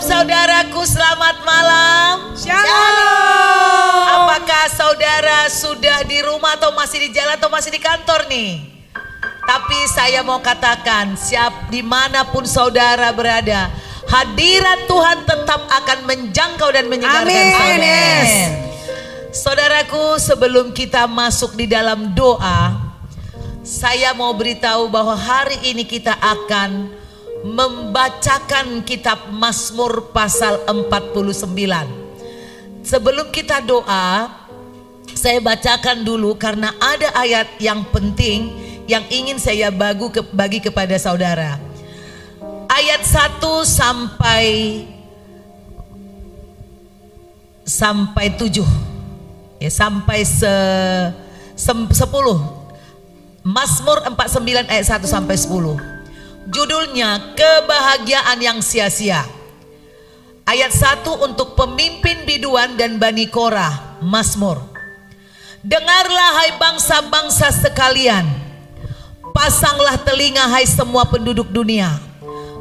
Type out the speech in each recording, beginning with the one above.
saudaraku, selamat malam. Shalom. Apakah saudara sudah di rumah atau masih di jalan atau masih di kantor nih? Tapi saya mau katakan, dimanapun saudara berada, hadirat Tuhan tetap akan menjangkau dan menyegarkan saudara. Saudaraku, sebelum kita masuk di dalam doa, saya mau beritahu bahwa hari ini kita akan membacakan kitab Mazmur pasal 49. Sebelum kita doa, saya bacakan dulu karena ada ayat yang penting yang ingin saya bagi kepada saudara. Ayat 1 sampai 7 ya, sampai 10. Mazmur 49 ayat 1 sampai 10. Judulnya kebahagiaan yang sia-sia. Ayat 1 untuk pemimpin biduan dan Bani Korah. Mazmur. Dengarlah hai bangsa-bangsa sekalian, pasanglah telinga hai semua penduduk dunia,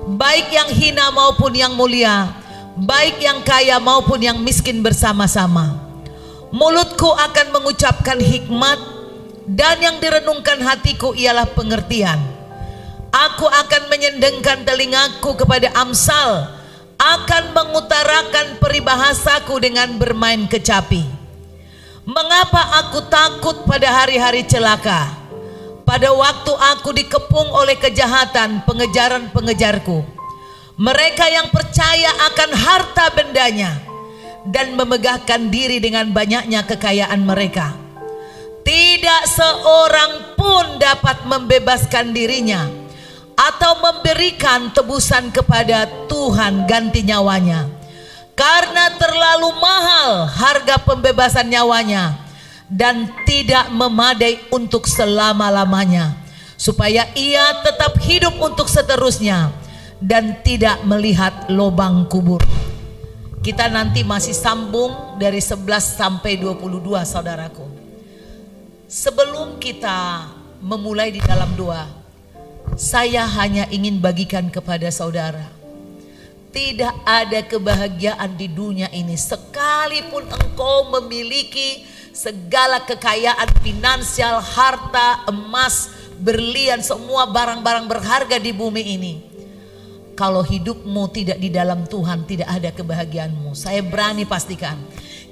baik yang hina maupun yang mulia, baik yang kaya maupun yang miskin bersama-sama. Mulutku akan mengucapkan hikmat, dan yang direnungkan hatiku ialah pengertian. Aku akan menyendengkan telingaku kepada Amsal, akan mengutarakan peribahasaku dengan bermain kecapi. Mengapa aku takut pada hari-hari celaka, pada waktu aku dikepung oleh kejahatan pengejaran-pengejarku? Mereka yang percaya akan harta bendanya dan memegahkan diri dengan banyaknya kekayaan mereka. Tidak seorang pun dapat membebaskan dirinya atau memberikan tebusan kepada Tuhan ganti nyawanya, karena terlalu mahal harga pembebasan nyawanya dan tidak memadai untuk selama-lamanya, supaya ia tetap hidup untuk seterusnya dan tidak melihat lubang kubur. Kita nanti masih sambung dari 11 sampai 22 saudaraku. Sebelum kita memulai di dalam doa, saya hanya ingin bagikan kepada saudara, tidak ada kebahagiaan di dunia ini sekalipun engkau memiliki segala kekayaan finansial, harta, emas, berlian, semua barang-barang berharga di bumi ini. Kalau hidupmu tidak di dalam Tuhan, tidak ada kebahagiaanmu. Saya berani pastikan.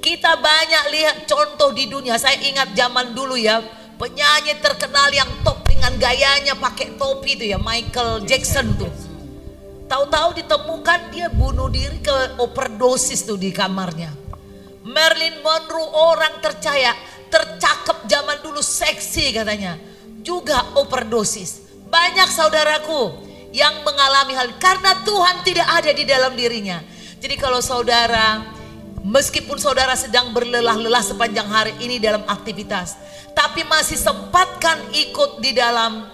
Kita banyak lihat contoh di dunia. Saya ingat zaman dulu ya, penyanyi terkenal yang top dengan gayanya pakai topi itu ya, Michael Jackson tuh. Tahu-tahu ditemukan dia bunuh diri ke overdosis tuh di kamarnya. Marilyn Monroe, orang tercakap zaman dulu, seksi katanya, juga overdosis. Banyak saudaraku yang mengalami hal karena Tuhan tidak ada di dalam dirinya. Jadi kalau saudara, meskipun saudara sedang berlelah-lelah sepanjang hari ini dalam aktivitas, tapi masih sempatkan ikut di dalam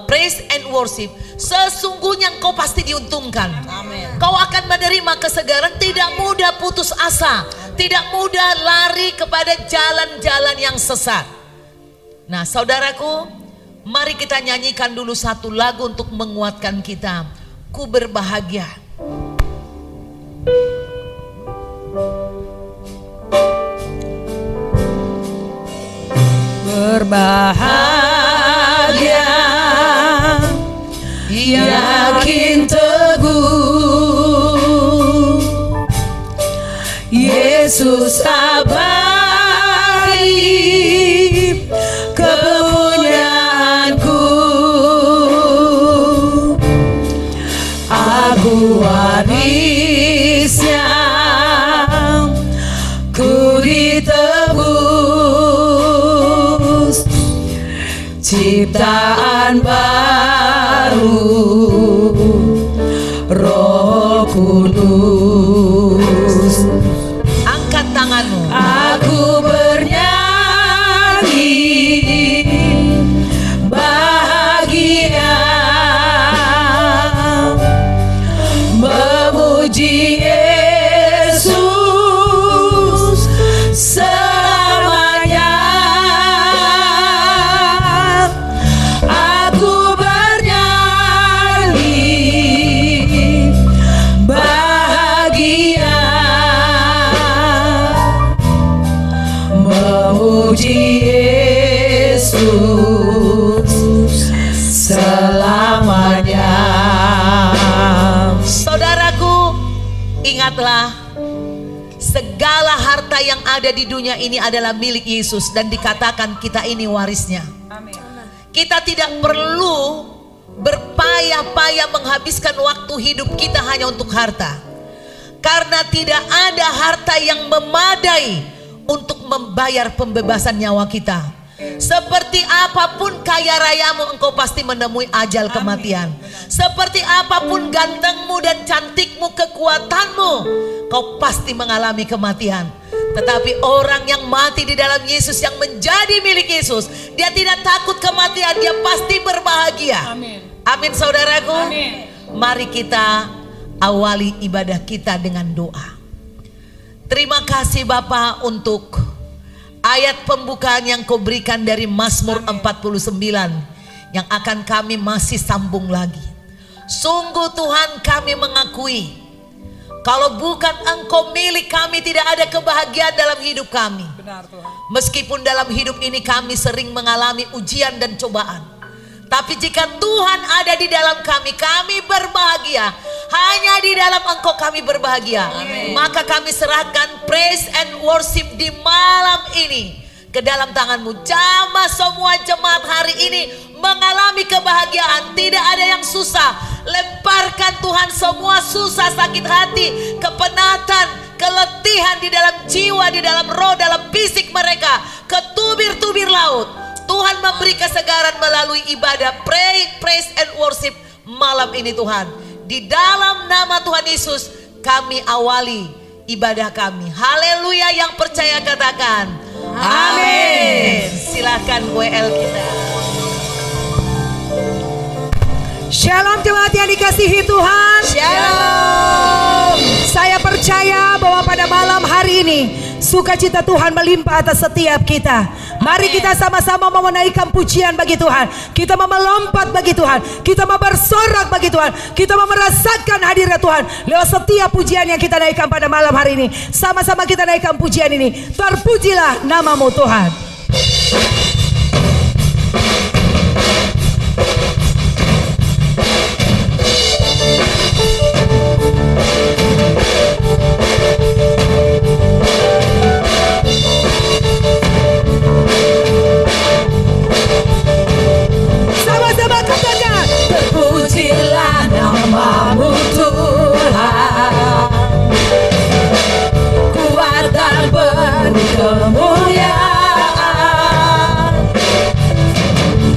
praise and worship, sesungguhnya engkau pasti diuntungkan. Amen. Kau akan menerima kesegaran, tidak mudah putus asa, tidak mudah lari kepada jalan-jalan yang sesat. Nah saudaraku, mari kita nyanyikan dulu satu lagu untuk menguatkan kita. Ku berbahagia. Berbahagia, yakin teguh, Yesus abadi kepunyaanku. Aku warisnya, ku ditebus, ciptaan baru, Roh Kudus. Angkat tanganmu. Aku bernyanyi bahagia, memuji Yesus selamanya. Aku bernyanyi bahagia. Terpuji Yesus selamanya. Saudaraku, ingatlah, segala harta yang ada di dunia ini adalah milik Yesus dan dikatakan kita ini warisnya. Kita tidak perlu berpayah-payah menghabiskan waktu hidup kita hanya untuk harta. Karena tidak ada harta yang memadai untuk membayar pembebasan nyawa kita. Seperti apapun kaya rayamu, engkau pasti menemui ajal kematian. Seperti apapun gantengmu dan cantikmu, kekuatanmu, kau pasti mengalami kematian. Tetapi orang yang mati di dalam Yesus, yang menjadi milik Yesus, dia tidak takut kematian, dia pasti berbahagia. Amin. Amin, saudaraku. Amin. Mari kita awali ibadah kita dengan doa. Terima kasih Bapa untuk ayat pembukaan yang kau berikan dari Mazmur 49 yang akan kami masih sambung lagi. Sungguh Tuhan, kami mengakui kalau bukan Engkau milik kami, tidak ada kebahagiaan dalam hidup kami. Benar Tuhan. Meskipun dalam hidup ini kami sering mengalami ujian dan cobaan, tapi jika Tuhan ada di dalam kami, kami berbahagia. Hanya di dalam Engkau kami berbahagia. Amin. Maka kami serahkan praise and worship di malam ini ke dalam tangan-Mu. Jamah semua jemaat hari ini mengalami kebahagiaan. Tidak ada yang susah. Lemparkan Tuhan semua susah, sakit hati, kepenatan, keletihan di dalam jiwa, di dalam roh, dalam fisik mereka, ke tubir-tubir laut. Tuhan memberi kesegaran melalui ibadah praise and worship malam ini Tuhan. Di dalam nama Tuhan Yesus kami awali ibadah kami. Haleluya, yang percaya katakan amin. Silakan WL kita. Shalom jemaat yang dikasihi Tuhan. Shalom. Saya percaya bahwa pada malam hari ini sukacita Tuhan melimpah atas setiap kita. Mari kita sama-sama mau menaikkan pujian bagi Tuhan. Kita mau melompat bagi Tuhan. Kita mau bersorak bagi Tuhan. Kita mau merasakan hadirnya Tuhan lewat setiap pujian yang kita naikkan pada malam hari ini. Sama-sama kita naikkan pujian ini. Terpujilah namamu Tuhan. Terpujilah namamu Tuhan, kuat dan penuh kemuliaan.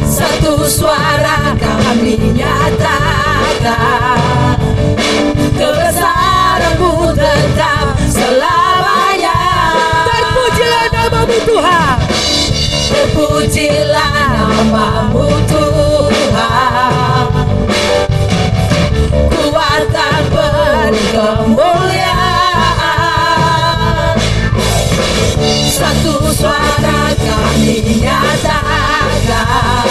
Satu suara kami nyatakan, kebesaran-Mu tetap selamanya. Terpujilah namamu Tuhan. Terpujilah namamu Tuhan, kuat dan penuh kemuliaan. Satu suara kami nyatakan,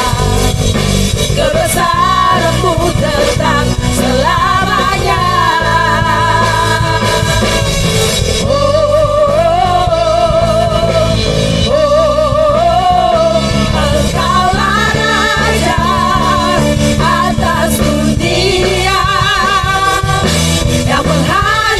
kebesaran-Mu tetap selamanya. Engkaulah Raja atas dunia yang menghadirat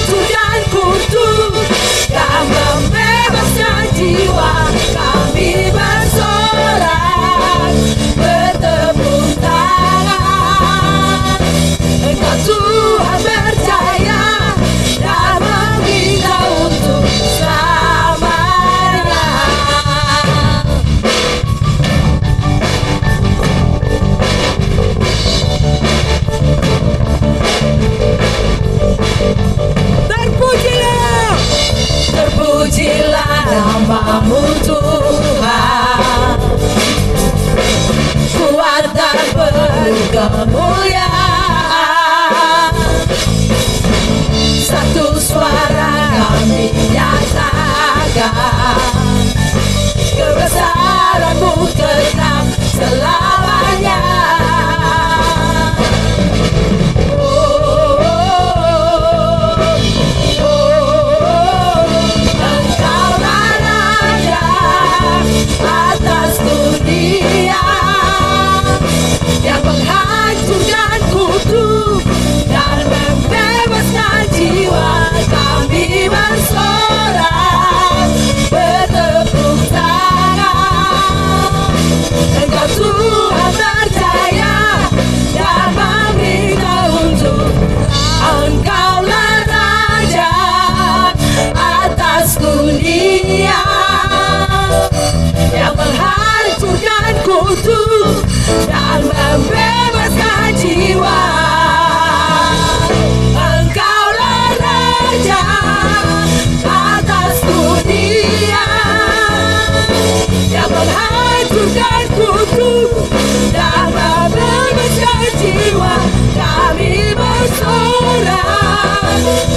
berkutuk dan berbesar jiwa, kami bersorak,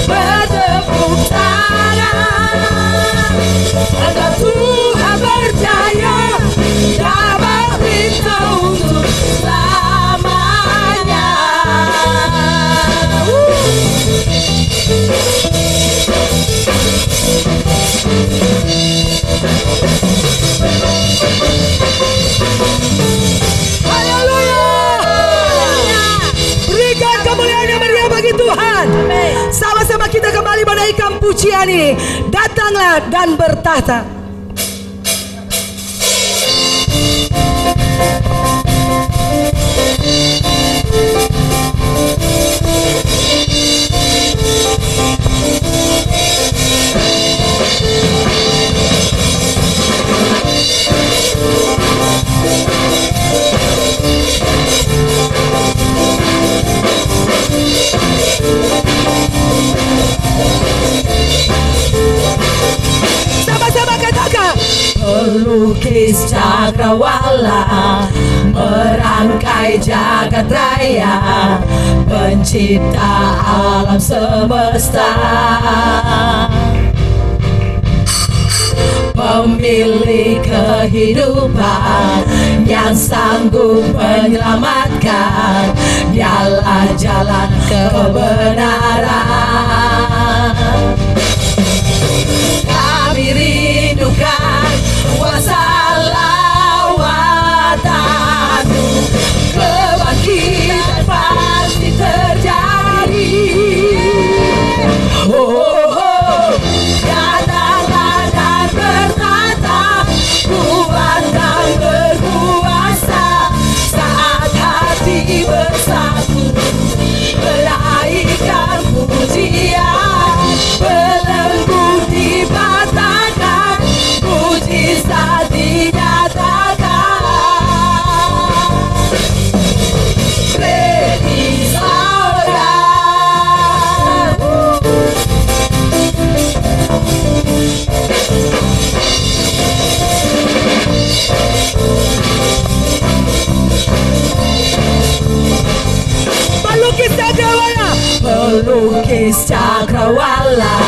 bertepuk tangan. Engkau Tuhan berjaya, dapat kita untuk selamanya. Haleluya. Berikan kemuliaan yang meriah bagi Tuhan. Sama-sama kita kembali menaikkan pujian ini. Datanglah dan bertahta. Sama-sama katakan. Pelukis cakrawala, merangkai jagat raya, pencipta alam semesta, pemilik kehidupan yang sanggup menyelamatkan, dialah jalan kebenaran. Kami rindukan kuasa lawatan-Mu, kebangkitan pasti terjadi. Datanglah dan bertata, kuat dan berkuasa, saat hati bersatu menaikkan pujian, belenggu dipatahkan, mujizat dinyatakan. Praise our God. Pelukis cakrawala. Pelukis cakrawala,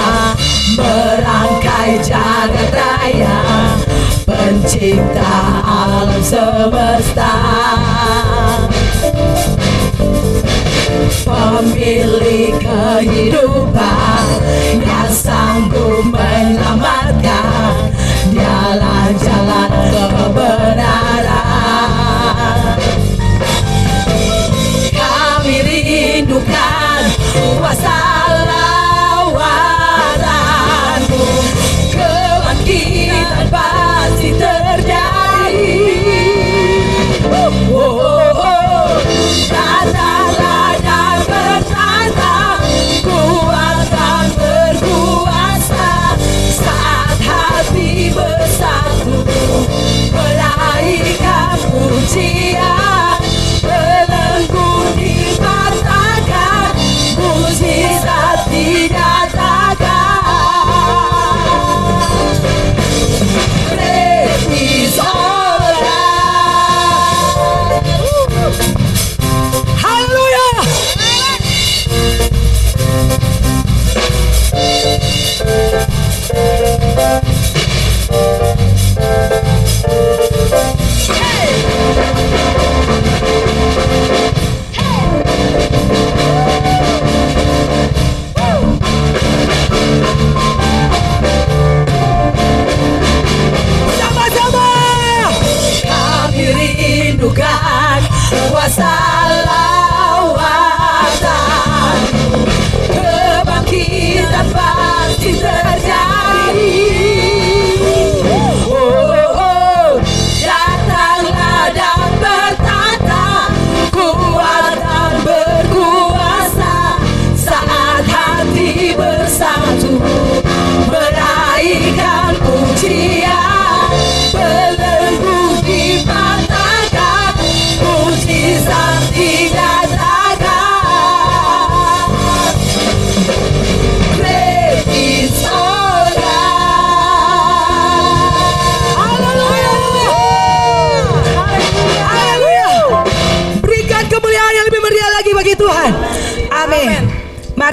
merangkai jagat raya, pencipta alam semesta, pemilik kehidupan yang sanggup menyelamatkan, dialah jalan kebenaran. Kami rindukan kuasa lawatan-Mu, kebangkitan pasti terjadi. Datanglah dan bertata, kuat dan berkuasa,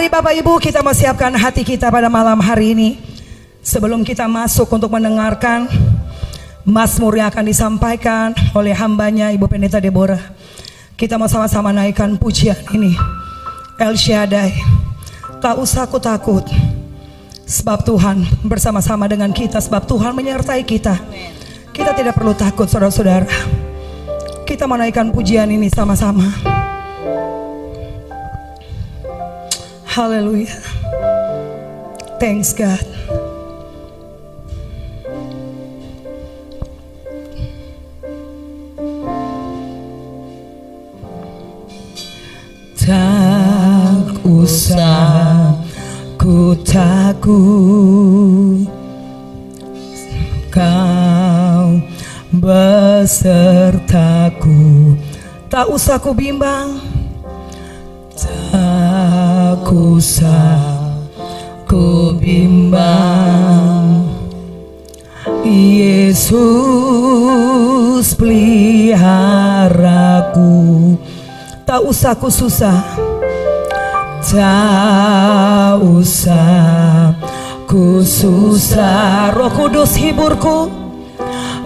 Mari Bapak Ibu kita mau siapkan hati kita pada malam hari ini. Sebelum kita masuk untuk mendengarkan mazmur yang akan disampaikan oleh hambanya Ibu Pendeta Deborah, kita mau sama-sama naikkan pujian ini. El Shaddai, tak usah aku takut, sebab Tuhan bersama-sama dengan kita, sebab Tuhan menyertai kita. Kita tidak perlu takut saudara-saudara. Kita menaikkan pujian ini sama-sama. Haleluya. Thanks God. Tak usah ku takut, Kau besertaku. Tak usah ku bimbang, tak usah ku bimbang. Yesus peliharaku. Tak usah ku susah, tak usah ku susah. Roh Kudus hiburku,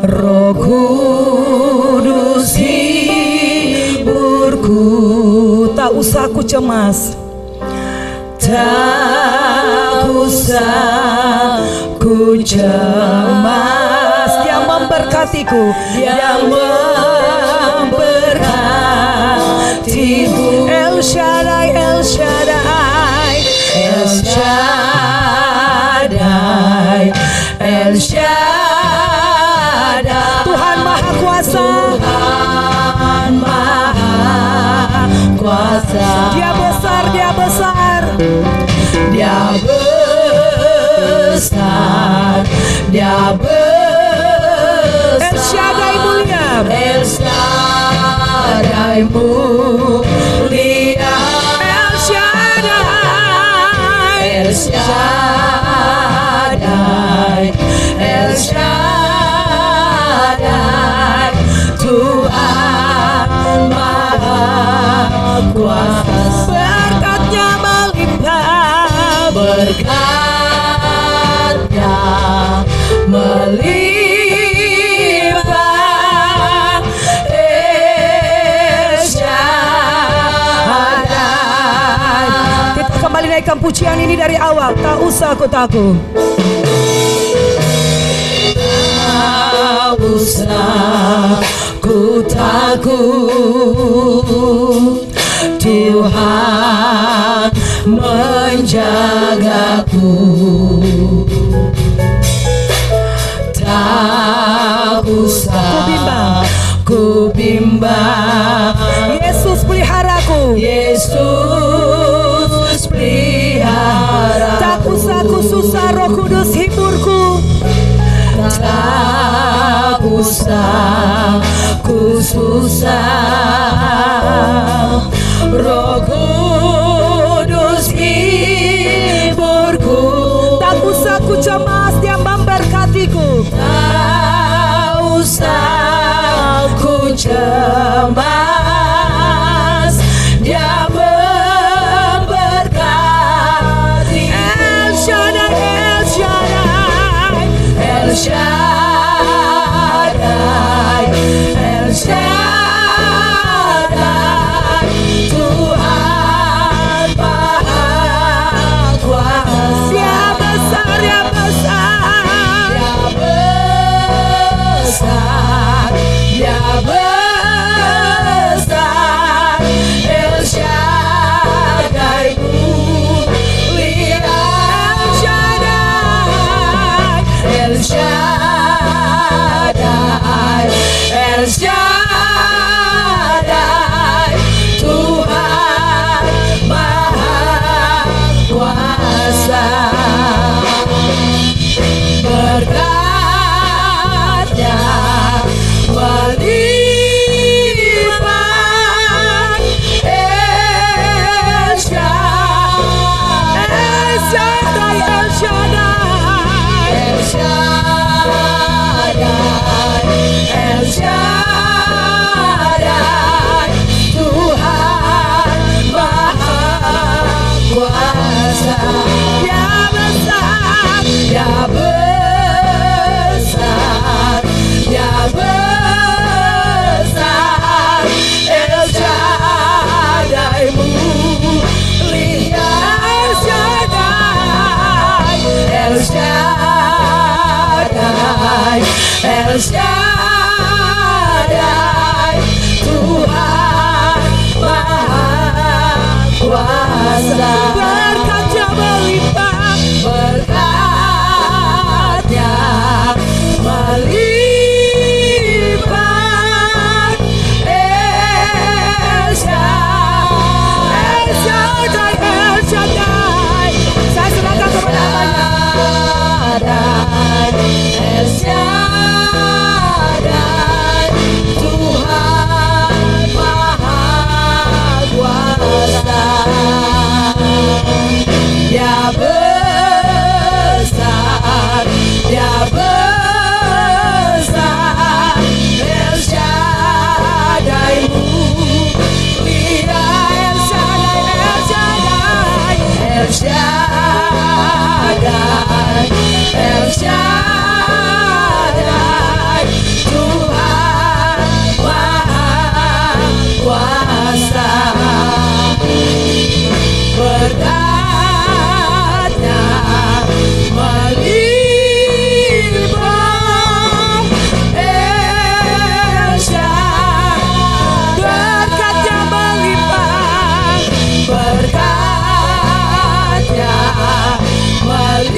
Roh Kudus hiburku. Tak usah ku cemas, tak usah ku cemas. Dia memberkatiku, dia memberkatiku. El Shaddai, El Shaddai, El Shaddai, El Shaddai. Tuhan Maha Kuasa, Tuhan Maha Kuasa. Dia besar, Dia besar, Dia besar, Dia besar. El Shaddai mulia, El Shaddai mulia, El Shaddai, El Shaddai, El Shaddai. Tuhan Maha Kuasa. Berkatnya melimpah, berkatnya melimpah. El Shaddai. Kita kembali naikkan pujian ini dari awal. Tak usah aku takut, tak usah ku takut. Tuhan menjagaku. Tak usah ku bimbang. Yesus peliharaku, Yesus peliharaku. Tak usah ku susah, Roh Kudus hiburku. Tak usah ku susah, Roh Kudus hiburku. Tak usah ku cemas, Dia memberkatiku. Tak usah ku cemas, Dia memberkati. El Shaddai, El Shaddai, El Shaddai, El Shaddai. Tuhan Maha Kuasa. Dia besar, Dia besar, Dia besar, Dia besar. El Shaddai mulia, El Shaddai, El Shaddai, El Shaddai. Tuhan Maha Kuasa. Berkatnya melimpah. El Shaddai, El Shaddai, El Shaddai, El Shaddai. El Shaddai, Tuhan Maha Kuasa. Berkat-Nya melimpah, berkat-Nya melimpah. El Shaddai, El Shaddai. Saya serahkan kepada namanya. El Shaddai, Tuhan Maha Kuasa. Dia besar, Dia besar. El Shaddai mulia. El Shaddai, El Shaddai, El Shaddai, Tuhan Maha Kuasa. Berkat-Nya melimpah. El Shaddai, Berkat-Nya melimpah, berkat-Nya melimpah.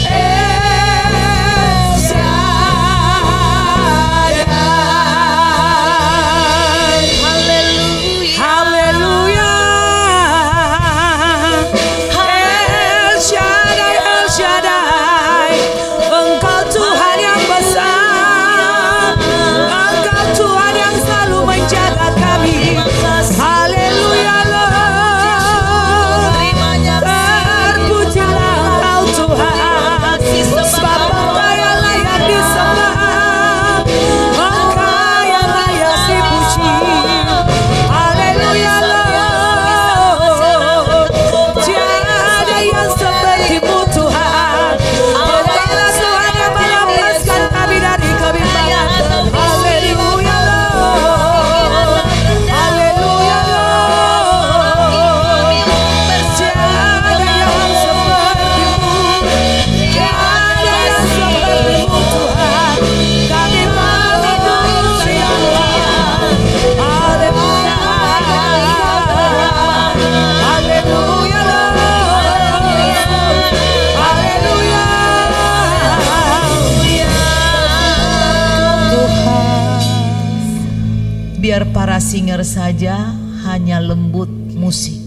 El Shaddai. haleluya. El Shaddai, El Shaddai. Engkau Tuhan yang besar, Engkau Tuhan yang selalu menjaga kami. Haleluya Lord. Terpujilah Engkau Tuhan, sebab Engkau yang layak disembah, Engkau yang layak dipuji. Haleluya Lord. Tiada yang seperti-Mu Tuhan. Engkaulah Tuhan yang melepaskan kami dari kebimbangan. Haleluya Lord. Haleluya Lord. Tiada yang seperti-Mu, tiada yang seperti-Mu Tuhan. Kami mengakuimu ya Allah. Haleluya. Haleluya Lord. Haleluya. Biar para singer saja hanya lembut musik.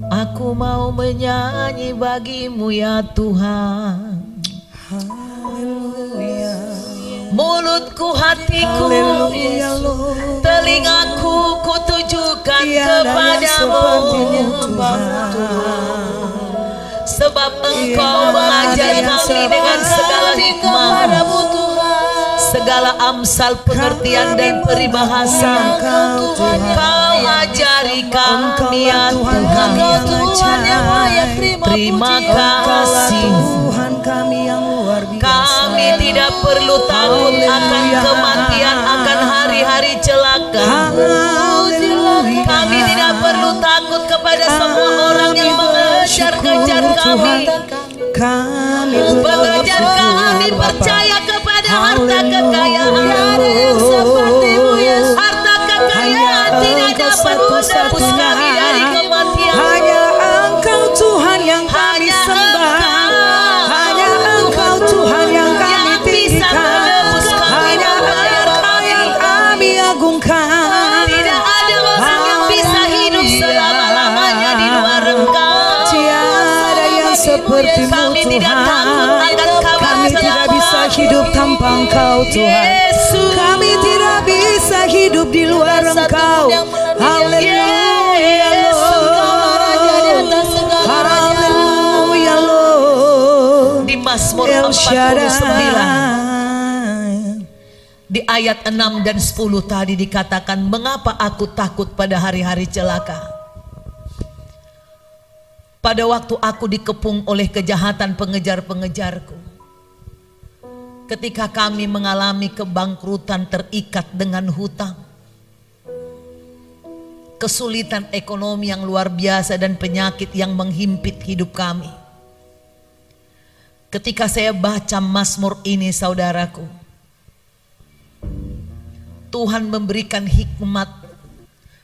Aku mau menyanyi bagi-Mu ya Tuhan. Mulutku, hatiku, Haleluya Lord. telingaku kutujukan Tiada yang seperti-Mu kepadamu, Tuhan. sebab Engkau Tiada mengajar yang kami dengan segala hikmah, segala amsal pengertian dan peribahasa. Engkau Tuhan. Kau ajari kami ya Tuhan. Terima kasih. Tuhan kami yang luar biasa. Kami tidak perlu takut akan kematian, akan hari-hari celaka. Haleluya. Kami tidak perlu takut kepada semua orang yang mengejar-kejar kami. Kami Mengejar kami percaya kepada harta kekayaan. Harta kekayaan tidak dapat menebus kami dari kematian. Hanya Engkau Tuhan yang kami Hanya sembah. Engkau. Hanya Engkau Tuhan yang kami Yang bisa tinggikan. menebus kami, Hanya membayar Engkau kami. yang kami agungkan. Tidak ada orang yang bisa hidup selama-lamanya di luar Engkau. Tiada yang seperti-Mu Kami tidak takut Tuhan. akan kabar Kami tidak bisa hidup tanpa Engkau Tuhan. Yesus. Kami tidak bisa hidup di luar Engkau. Haleluya Lord. Haleluya Lord. Di Mazmur El 49 Shaddai. di ayat 6 dan 10 tadi dikatakan, mengapa aku takut pada hari-hari celaka? Pada waktu aku dikepung oleh kejahatan pengejar-pengejarku, ketika kami mengalami kebangkrutan, terikat dengan hutang, kesulitan ekonomi yang luar biasa dan penyakit yang menghimpit hidup kami, Ketika saya baca Mazmur ini saudaraku, Tuhan memberikan hikmat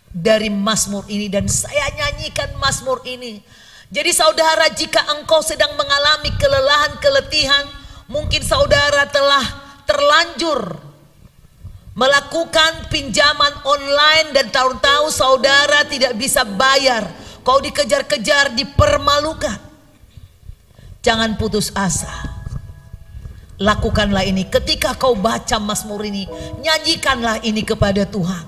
dari Mazmur ini dan saya nyanyikan Mazmur ini. Jadi saudara, jika engkau sedang mengalami kelelahan, keletihan, mungkin saudara telah terlanjur melakukan pinjaman online dan tahu-tahu saudara tidak bisa bayar, kau dikejar-kejar, dipermalukan. Jangan putus asa. Lakukanlah ini. Ketika kau baca Mazmur ini, nyanyikanlah ini kepada Tuhan.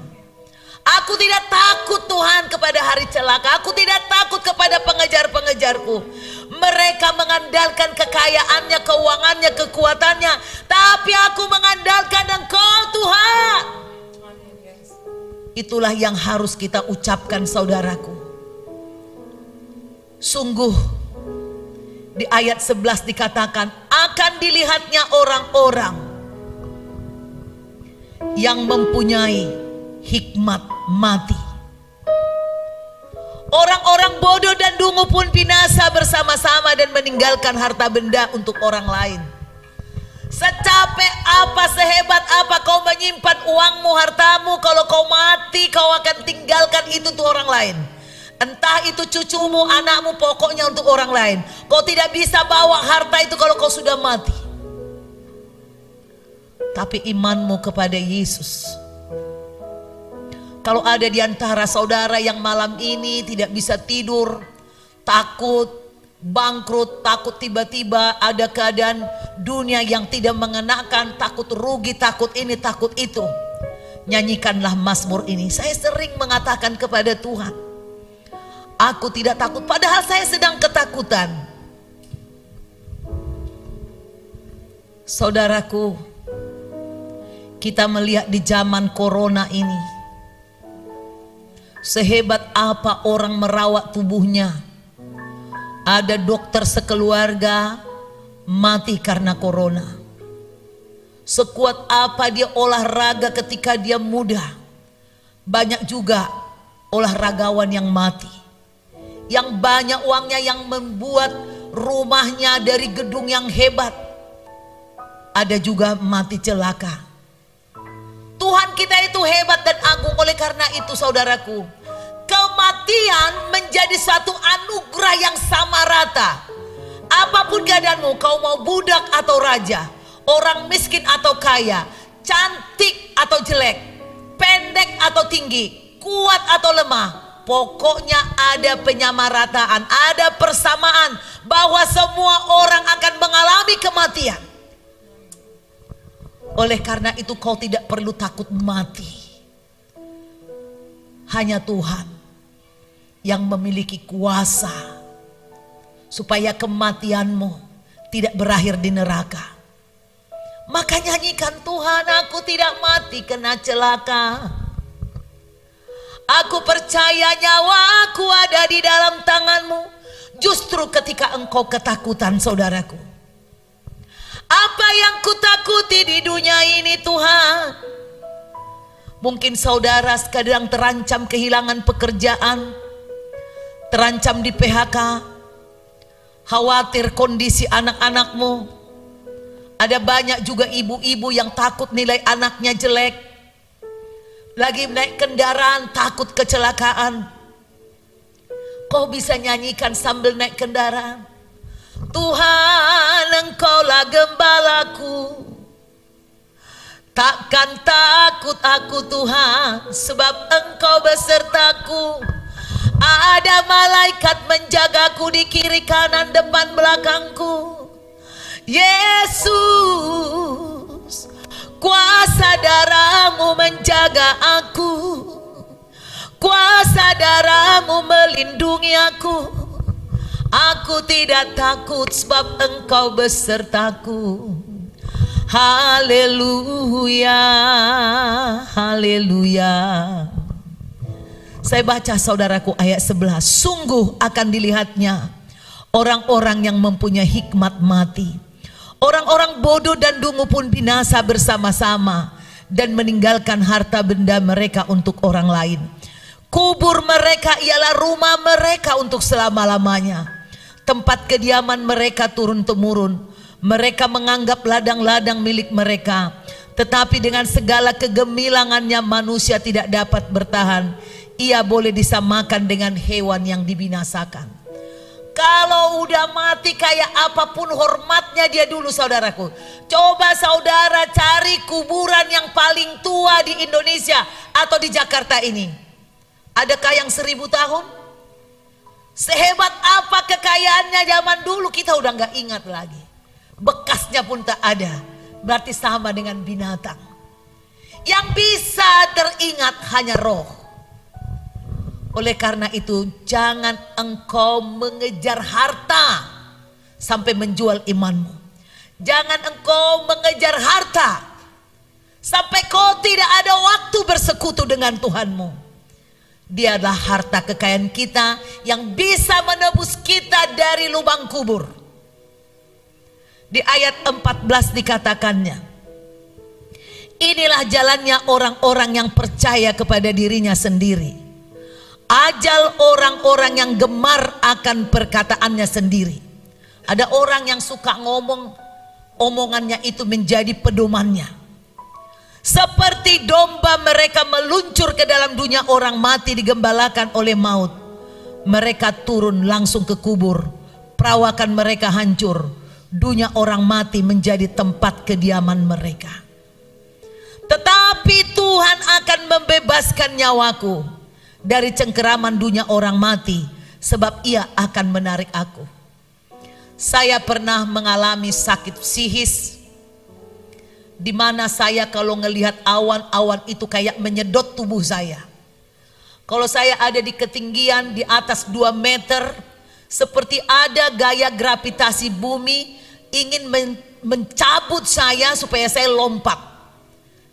Aku tidak takut Tuhan kepada hari celaka. Aku tidak takut kepada pengejar-pengejarku. Mereka mengandalkan kekayaannya, keuangannya, kekuatannya. Tapi aku mengandalkan Engkau Tuhan. Itulah yang harus kita ucapkan saudaraku. Sungguh di ayat 11 dikatakan, akan dilihatnya orang-orang yang mempunyai hikmat mati. Orang-orang bodoh dan dungu pun binasa bersama-sama dan meninggalkan harta benda untuk orang lain. Secapek apa, sehebat apa kau menyimpan uangmu, hartamu, kalau kau mati kau akan tinggalkan itu untuk orang lain. Entah itu cucumu, anakmu, pokoknya untuk orang lain. Kau tidak bisa bawa harta itu kalau kau sudah mati. Tapi imanmu kepada Yesus. Kalau ada di antara saudara yang malam ini tidak bisa tidur, takut bangkrut, takut tiba-tiba ada keadaan dunia yang tidak mengenakan, takut rugi, takut ini, takut itu, nyanyikanlah Mazmur ini. Saya sering mengatakan kepada Tuhan, aku tidak takut, padahal saya sedang ketakutan. Saudaraku, kita melihat di zaman corona ini, sehebat apa orang merawat tubuhnya. Ada dokter sekeluarga mati karena corona. Sekuat apa dia olahraga ketika dia muda, banyak juga olahragawan yang mati. Yang banyak uangnya, yang membuat rumahnya dari gedung yang hebat, ada juga mati celaka. Tuhan kita itu hebat dan agung. Oleh karena itu saudaraku, kematian menjadi satu anugerah yang sama rata. Apapun keadaanmu, kau mau budak atau raja, orang miskin atau kaya, cantik atau jelek, pendek atau tinggi, kuat atau lemah, pokoknya ada penyamarataan, ada persamaan bahwa semua orang akan mengalami kematian. Oleh karena itu kau tidak perlu takut mati. Hanya Tuhan yang memiliki kuasa supaya kematianmu tidak berakhir di neraka. Maka nyanyikan, Tuhan, aku tidak mati kena celaka. Aku percaya nyawaku ada di dalam tangan-Mu. Justru ketika engkau ketakutan saudaraku, apa yang kutakuti di dunia ini Tuhan? Mungkin saudara sedang terancam kehilangan pekerjaan, terancam di PHK, khawatir kondisi anak-anakmu. Ada banyak juga ibu-ibu yang takut nilai anaknya jelek, lagi naik kendaraan takut kecelakaan. Kau bisa nyanyikan sambil naik kendaraan, Tuhan Engkaulah gembalaku, takkan takut aku Tuhan, sebab Engkau besertaku. Ada malaikat menjagaku di kiri kanan depan belakangku. Yesus, kuasa darah-Mu menjaga aku, kuasa darah-Mu melindungi aku. Aku tidak takut sebab Engkau besertaku. Haleluya, haleluya. Saya baca saudaraku ayat 11. Sungguh akan dilihatnya orang-orang yang mempunyai hikmat mati. Orang-orang bodoh dan dungu pun binasa bersama-sama dan meninggalkan harta benda mereka untuk orang lain. Kubur mereka ialah rumah mereka untuk selama-lamanya. Tempat kediaman mereka turun-temurun. Mereka menganggap ladang-ladang milik mereka, tetapi dengan segala kegemilangannya manusia tidak dapat bertahan. Ia boleh disamakan dengan hewan yang dibinasakan. Kalau udah mati kayak apapun hormatnya dia dulu, saudaraku. Coba saudara cari kuburan yang paling tua di Indonesia atau di Jakarta ini. Adakah yang 1000 tahun? Sehebat apa kekayaannya zaman dulu kita udah gak ingat lagi. Bekasnya pun tak ada. Berarti sama dengan binatang. Yang bisa teringat hanya roh. Oleh karena itu jangan engkau mengejar harta sampai menjual imanmu. Jangan engkau mengejar harta sampai kau tidak ada waktu bersekutu dengan Tuhanmu. Dia adalah harta kekayaan kita yang bisa menebus kita dari lubang kubur. Di ayat 14 dikatakannya, inilah jalannya orang-orang yang percaya kepada dirinya sendiri. Ajal orang-orang yang gemar akan perkataannya sendiri. Ada orang yang suka ngomong, omongannya itu menjadi pedomannya. Seperti domba mereka meluncur ke dalam dunia orang mati digembalakan oleh maut. Mereka turun langsung ke kubur. Perawakan mereka hancur. Dunia orang mati menjadi tempat kediaman mereka. Tetapi Tuhan akan membebaskan nyawaku dari cengkeraman dunia orang mati, sebab ia akan menarik aku. Saya pernah mengalami sakit psikis, di mana saya kalau ngelihat awan-awan itu kayak menyedot tubuh saya. Kalau saya ada di ketinggian di atas 2 meter, seperti ada gaya gravitasi bumi ingin mencabut saya supaya saya lompat.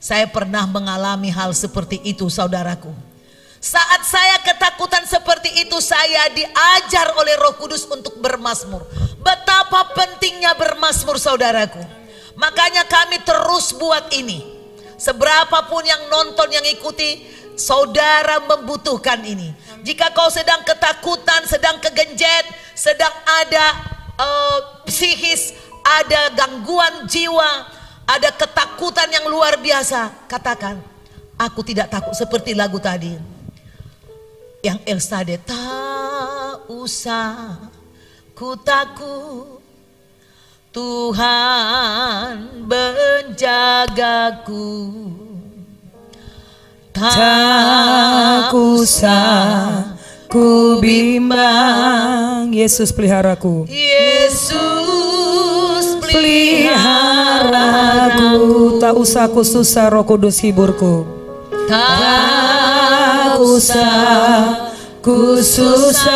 Saya pernah mengalami hal seperti itu, saudaraku. Saat saya ketakutan seperti itu, saya diajar oleh Roh Kudus untuk bermazmur. Betapa pentingnya bermazmur, saudaraku. Makanya kami terus buat ini. Seberapapun yang nonton, yang ikuti, saudara membutuhkan ini. Jika kau sedang ketakutan, sedang kegenjet, sedang ada psikis, ada gangguan jiwa, ada ketakutan yang luar biasa, katakan, aku tidak takut, seperti lagu tadi yang Elsa de, tak usah ku takut, Tuhan menjagaku. Tak usah ku bimbang, Yesus peliharaku. Yesus peliharaku. Tak usah ku susah, Roh Kudus hiburku. Tak usah ku susah,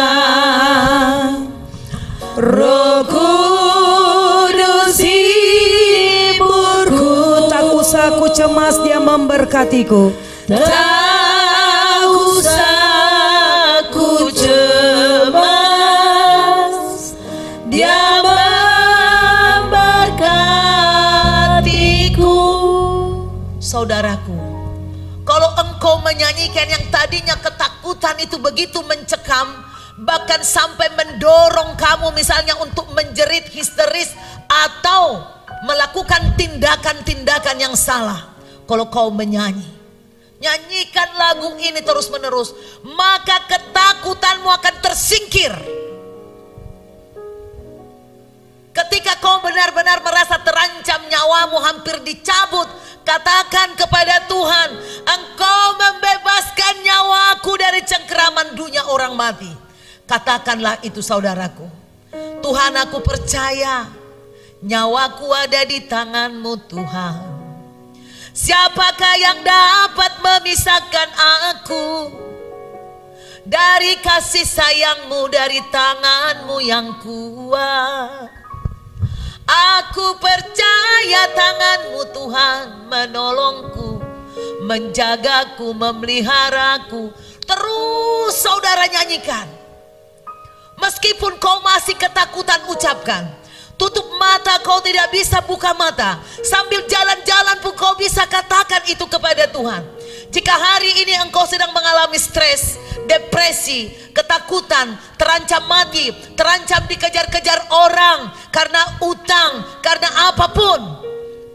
Roh Kudus hiburku. Tak usah ku cemas, dia memberkatiku. Tak usah ku cemas, dia memberkatiku. Saudaraku, kalau engkau menyanyikan yang tadinya ketakutan itu begitu mencekam, bahkan sampai mendorong kamu misalnya untuk menjerit histeris atau melakukan tindakan-tindakan yang salah. Kalau kau menyanyi, nyanyikan lagu ini terus menerus, maka ketakutanmu akan tersingkir. Ketika kau benar-benar merasa terancam, nyawamu hampir dicabut, katakan kepada Tuhan, Engkau membebaskan nyawaku dari cengkeraman dunia orang mati. Katakanlah itu, saudaraku. Tuhan, aku percaya nyawaku ada di tangan-Mu, Tuhan. Siapakah yang dapat memisahkan aku dari kasih sayang-Mu, dari tangan-Mu yang kuat? Aku percaya tangan-Mu, Tuhan, menolongku, menjagaku, memeliharaku. Terus saudara nyanyikan. Meskipun kau masih ketakutan, ucapkan. Tutup mata, kau tidak bisa buka mata. Sambil jalan-jalan pun kau bisa katakan itu kepada Tuhan. Jika hari ini engkau sedang mengalami stres, depresi, ketakutan, terancam mati, terancam dikejar-kejar orang karena utang, karena apapun,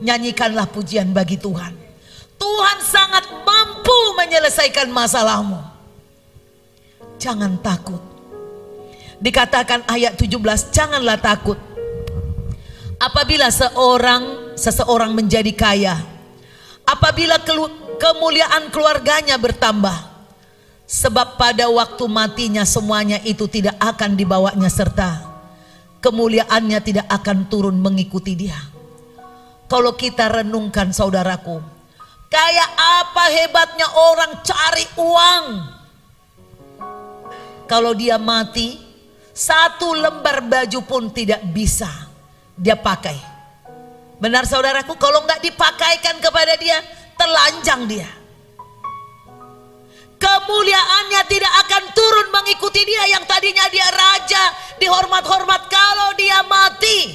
nyanyikanlah pujian bagi Tuhan. Tuhan sangat mampu menyelesaikan masalahmu. Jangan takut. Dikatakan ayat 17, janganlah takut. Apabila seseorang menjadi kaya, apabila kemuliaan keluarganya bertambah, sebab pada waktu matinya semuanya itu tidak akan dibawanya, serta kemuliaannya tidak akan turun mengikuti dia. Kalau kita renungkan saudaraku, kayak apa hebatnya orang cari uang. Kalau dia mati, satu lembar baju pun tidak bisa dia pakai. Benar saudaraku, kalau nggak dipakaikan kepada dia, telanjang dia. Kemuliaannya tidak akan turun mengikuti dia. Yang tadinya dia raja, dihormat-hormat, kalau dia mati,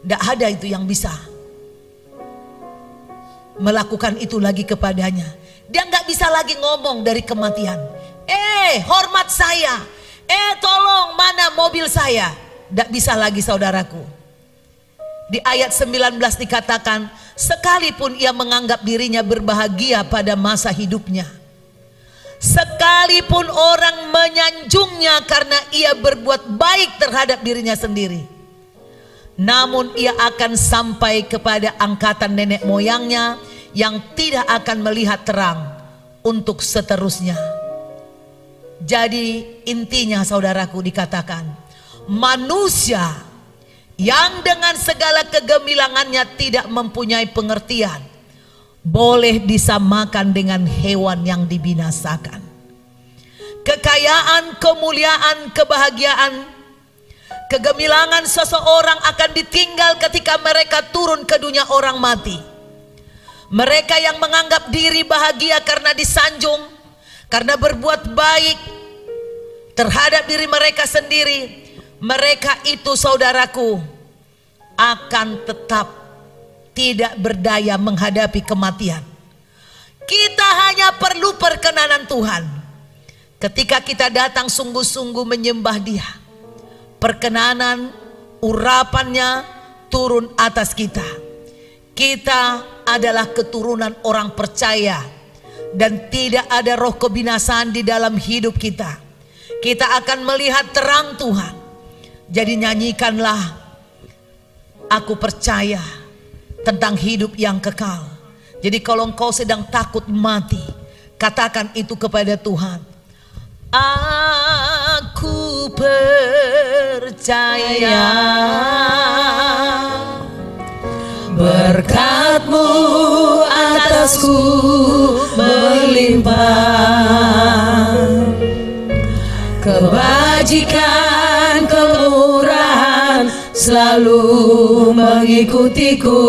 tidak ada itu yang bisa melakukan itu lagi kepadanya. Dia nggak bisa lagi ngomong dari kematian. Hormat saya, tolong mana mobil saya. Tidak bisa lagi saudaraku. Di ayat 19 dikatakan, sekalipun ia menganggap dirinya berbahagia pada masa hidupnya, sekalipun orang menyanjungnya karena ia berbuat baik terhadap dirinya sendiri, namun ia akan sampai kepada angkatan nenek moyangnya yang tidak akan melihat terang untuk seterusnya. Jadi intinya saudaraku dikatakan, manusia yang dengan segala kegemilangannya tidak mempunyai pengertian boleh disamakan dengan hewan yang dibinasakan. Kekayaan, kemuliaan, kebahagiaan, kegemilangan seseorang akan ditinggal ketika mereka turun ke dunia orang mati. Mereka yang menganggap diri bahagia karena disanjung, karena berbuat baik terhadap diri mereka sendiri, mereka itu saudaraku akan tetap tidak berdaya menghadapi kematian. Kita hanya perlu perkenanan Tuhan. Ketika kita datang sungguh-sungguh menyembah Dia, perkenanan, urapannya turun atas kita. Kita adalah keturunan orang percaya dan tidak ada roh kebinasaan di dalam hidup kita. Kita akan melihat terang Tuhan. Jadi nyanyikanlah, aku percaya tentang hidup yang kekal. Jadi kalau engkau sedang takut mati, katakan itu kepada Tuhan. Aku percaya berkat-Mu atasku melimpah, kebajikan, kemurahan selalu mengikutiku.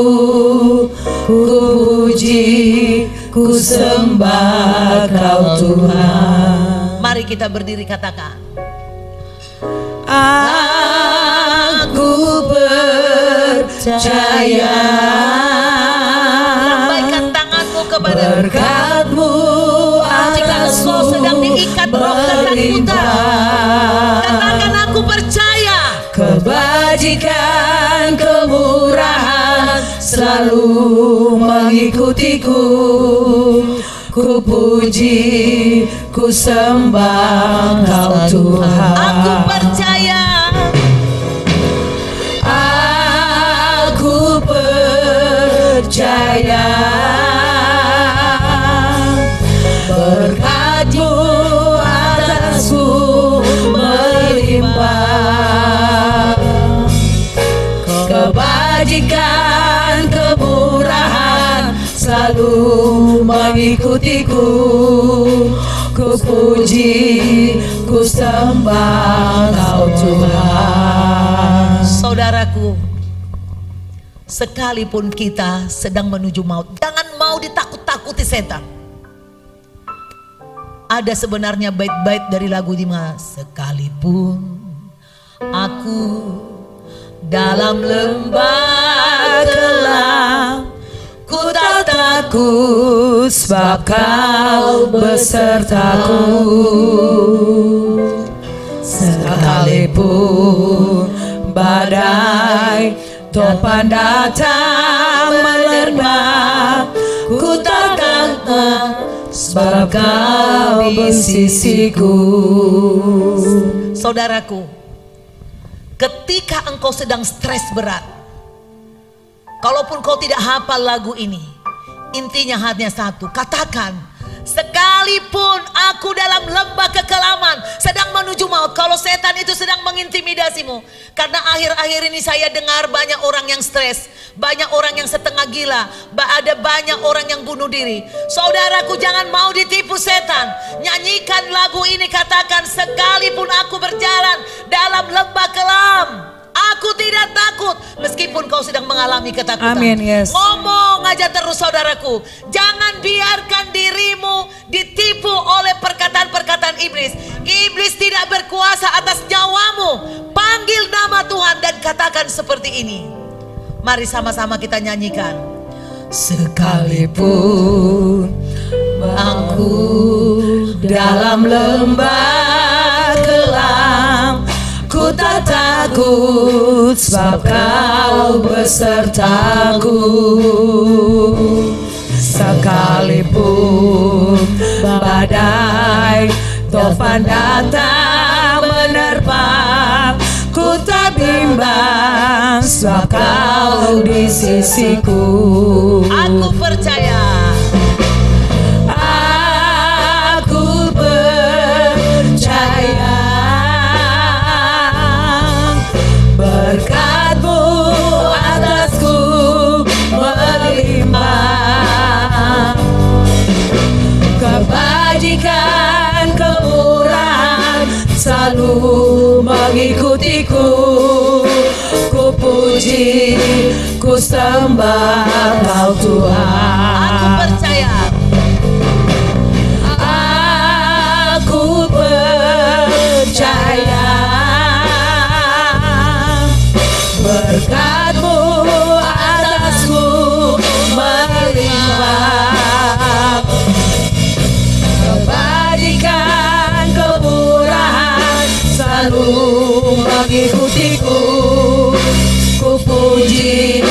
Ku puji, ku sembah Kau Tuhan. Mari kita berdiri katakan. Aku percaya, lambaikan tanganmu kepada berkat-Mu jika engkau sedang diikat roh ketakutan, katakan aku percaya. Kebajikan, kemurahan selalu mengikutiku. Ku puji, ku sembah Kau Tuhan. Aku percaya. Aku percaya berkat-Mu atasku melimpah, kebajikan, kemurahan selalu mengikutiku. Ku puji, ku sembah Kau Tuhan. Saudaraku, sekalipun kita sedang menuju maut, jangan mau ditakut-takuti setan. Ada sebenarnya bait-bait dari lagu Dimas. Sekalipun aku dalam lembah gelap, ku tak takut sebab Kau besertaku. Sekalipun badai topan datang menerpa, ku takkan sebab Kau di sisiku. Saudaraku, ketika engkau sedang stres berat, kalaupun kau tidak hafal lagu ini, intinya hanya satu, katakan, sekalipun aku dalam lembah kekelaman sedang menuju maut. Kalau setan itu sedang mengintimidasimu, karena akhir-akhir ini saya dengar banyak orang yang stres, banyak orang yang setengah gila, ada banyak orang yang bunuh diri. Saudaraku, jangan mau ditipu setan. Nyanyikan lagu ini, katakan, sekalipun aku berjalan dalam lembah kelam, aku tidak takut. Meskipun kau sedang mengalami ketakutan. Amin, yes. Ngomong aja terus, saudaraku. Jangan biarkan dirimu ditipu oleh perkataan-perkataan iblis. Iblis tidak berkuasa atas nyawamu. Panggil nama Tuhan dan katakan seperti ini. Mari sama-sama kita nyanyikan. Sekalipun aku dalam lembah kelam, ku tak takut sebab Kau besertaku. Sekalipun badai topan datang menerpa, ku tak bimbang sebab Kau di sisiku. Aku percaya. Aku percaya berkat-Mu atasku melimpah, kebajikan kemurahan selalu mengikutiku. Ku puji, ku sembah Kau Tuhan. Aku percaya. Aku percaya berkat-Mu atasku melimpah, kebajikan kemurahan selalu mengikutiku. Ku puji,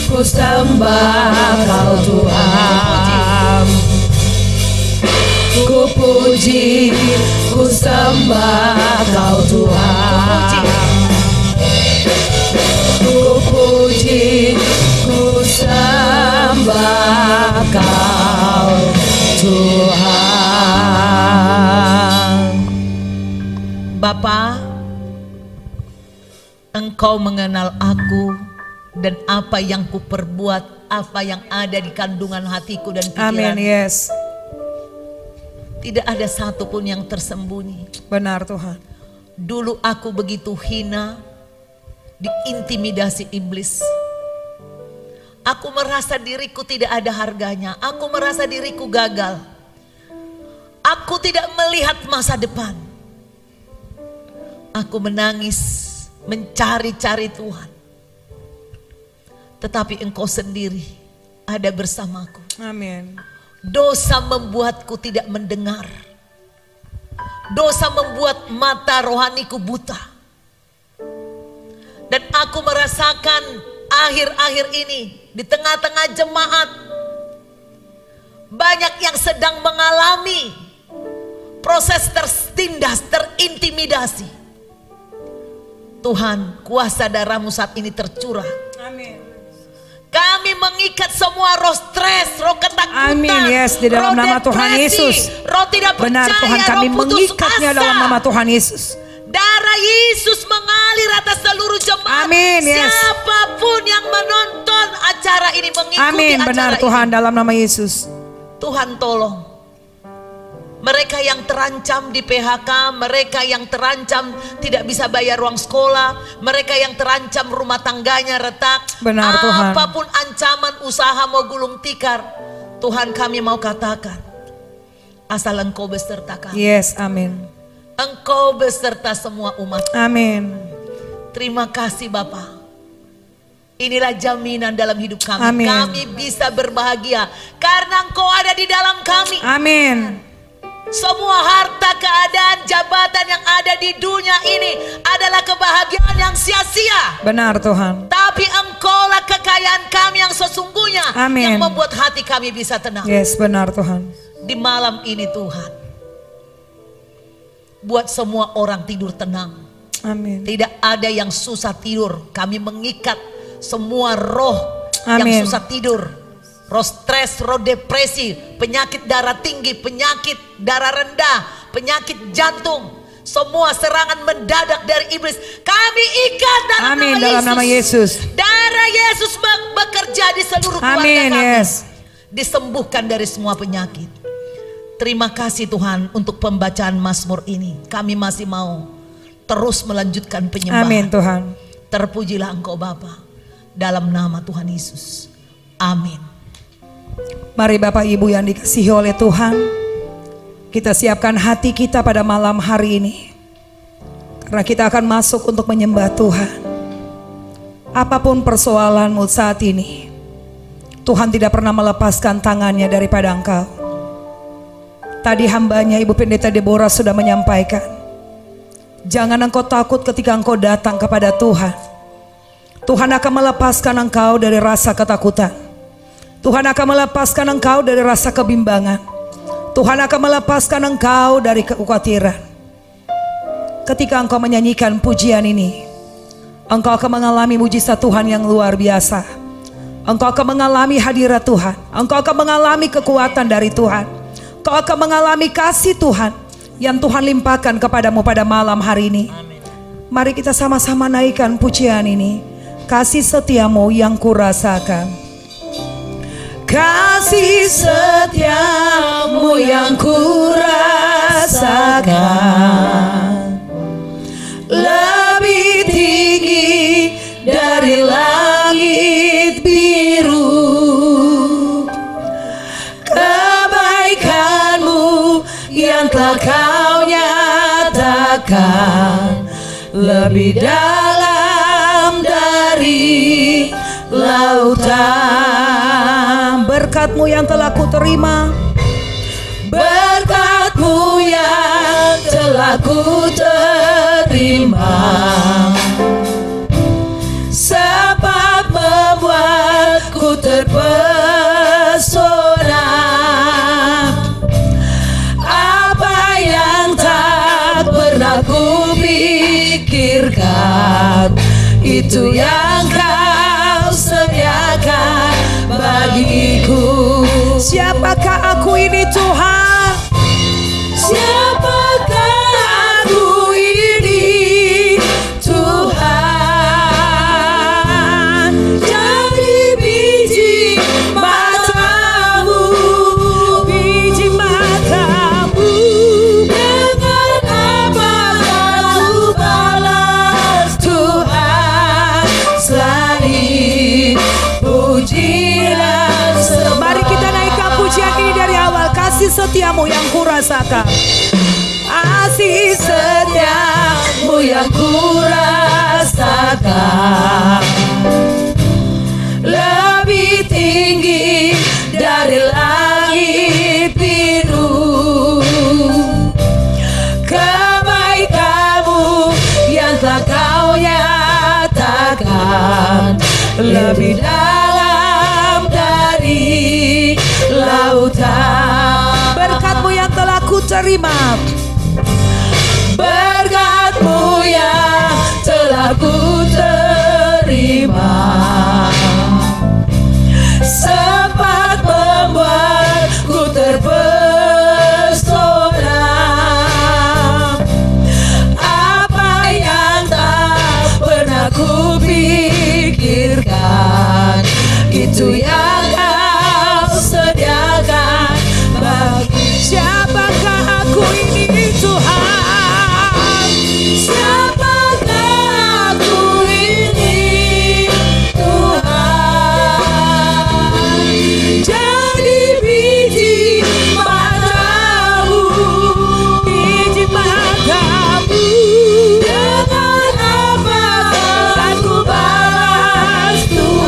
ku sembah Kau Tuhan. Ku puji, ku sembah Kau Tuhan. Ku puji, ku sembah Kau Tuhan. Bapa, Engkau mengenal aku dan apa yang kuperbuat, apa yang ada di kandungan hatiku dan pikiran. Amin, yes. Tidak ada satupun yang tersembunyi. Benar Tuhan. Dulu aku begitu hina, diintimidasi iblis. Aku merasa diriku tidak ada harganya. Aku merasa diriku gagal. Aku tidak melihat masa depan. Aku menangis, mencari-cari Tuhan. Tetapi Engkau sendiri ada bersamaku. Amin. Dosa membuatku tidak mendengar. Dosa membuat mata rohaniku buta. Dan aku merasakan akhir-akhir ini di tengah-tengah jemaat, banyak yang sedang mengalami proses tertindas, terintimidasi. Tuhan, kuasa darah-Mu saat ini tercurah. Amin. Kami mengikat semua roh stres, roh ketakutan, Amin, yes, di dalam roh nama Tuhan depresi, Yesus. roh tidak Benar percaya, Tuhan, kami roh putus mengikatnya asa. dalam nama Tuhan Yesus. Darah Yesus mengalir atas seluruh jemaat. Amin, yes. Siapapun yang menonton acara ini, mengikuti Amin, acara benar ini, Tuhan, dalam nama Yesus. Tuhan tolong. Mereka yang terancam di PHK, mereka yang terancam tidak bisa bayar uang sekolah, mereka yang terancam rumah tangganya retak. Benar, Tuhan. Apapun ancaman usaha mau gulung tikar, Tuhan kami mau katakan, asal Engkau beserta kami. Yes, amin. Engkau beserta semua umat. Amin. Terima kasih Bapa. Inilah jaminan dalam hidup kami. Amin. Kami bisa berbahagia karena Engkau ada di dalam kami. Amin. Semua harta, keadaan, jabatan yang ada di dunia ini adalah kebahagiaan yang sia-sia. Benar Tuhan. Tapi Engkaulah kekayaan kami yang sesungguhnya. Amin. Yang membuat hati kami bisa tenang. Yes, benar Tuhan. Di malam ini Tuhan, buat semua orang tidur tenang. Amin. Tidak ada yang susah tidur. Kami mengikat semua roh Amin. yang susah tidur. Roh stres, roh depresi, penyakit darah tinggi, penyakit darah rendah, penyakit jantung. Semua serangan mendadak dari iblis kami ikat dalam Amin, nama dalam nama Yesus. Darah Yesus bekerja di seluruh keluarga Amin, kami. yes. Disembuhkan dari semua penyakit. Terima kasih Tuhan untuk pembacaan Mazmur ini. Kami masih mau terus melanjutkan penyembahan. Amin Tuhan. Terpujilah Engkau Bapa, dalam nama Tuhan Yesus. Amin. Mari Bapak Ibu yang dikasihi oleh Tuhan, kita siapkan hati kita pada malam hari ini. Karena kita akan masuk untuk menyembah Tuhan. Apapun persoalanmu saat ini, Tuhan tidak pernah melepaskan tangannya daripada engkau. Tadi hambanya Ibu Pendeta Deborah sudah menyampaikan, jangan engkau takut ketika engkau datang kepada Tuhan. Tuhan akan melepaskan engkau dari rasa ketakutan. Tuhan akan melepaskan engkau dari rasa kebimbangan. Tuhan akan melepaskan engkau dari kekhawatiran. Ketika engkau menyanyikan pujian ini, engkau akan mengalami mujizat Tuhan yang luar biasa. Engkau akan mengalami hadirat Tuhan. Engkau akan mengalami kekuatan dari Tuhan. Engkau akan mengalami kasih Tuhan yang Tuhan limpahkan kepadamu pada malam hari ini. Mari kita sama-sama naikkan pujian ini. Kasih setiamu yang kurasakan. Kasih setiamu yang kurasakan lebih tinggi dari langit biru. Kebaikanmu yang telah kau nyatakan lebih dalam dari lautan. Berkat-Mu yang telah ku terima, berkat-Mu yang telah ku terima, sebab membuatku terpesona. Apa yang tak pernah ku pikirkan, itu yang kau sediakan bagiku. Siapakah aku ini Tuhan? Siapakah aku ini Tuhan? Jadi biji matamu, biji matamu. Dengan apa aku balas Tuhan selain pujian? Mari kita naikkan pujian ini dari awal. Kasih setiamu yang kurasakan, kasih setiamu yang kurasakan lebih tinggi dari langit biru. Kebaikanmu yang telah kau nyatakan lebih dalam dari lautan. Berkat-Mu yang telah ku terima, berkat-Mu yang telah ku terima, sempat membuatku terpesona. Apa yang tak pernah ku pikirkan, itu yang kau sediakan bagi. Siapakah aku ini Tuhan? Siapakah aku ini Tuhan? Jadi biji matamu, biji matamu. Dengan apa aku balas Tuhan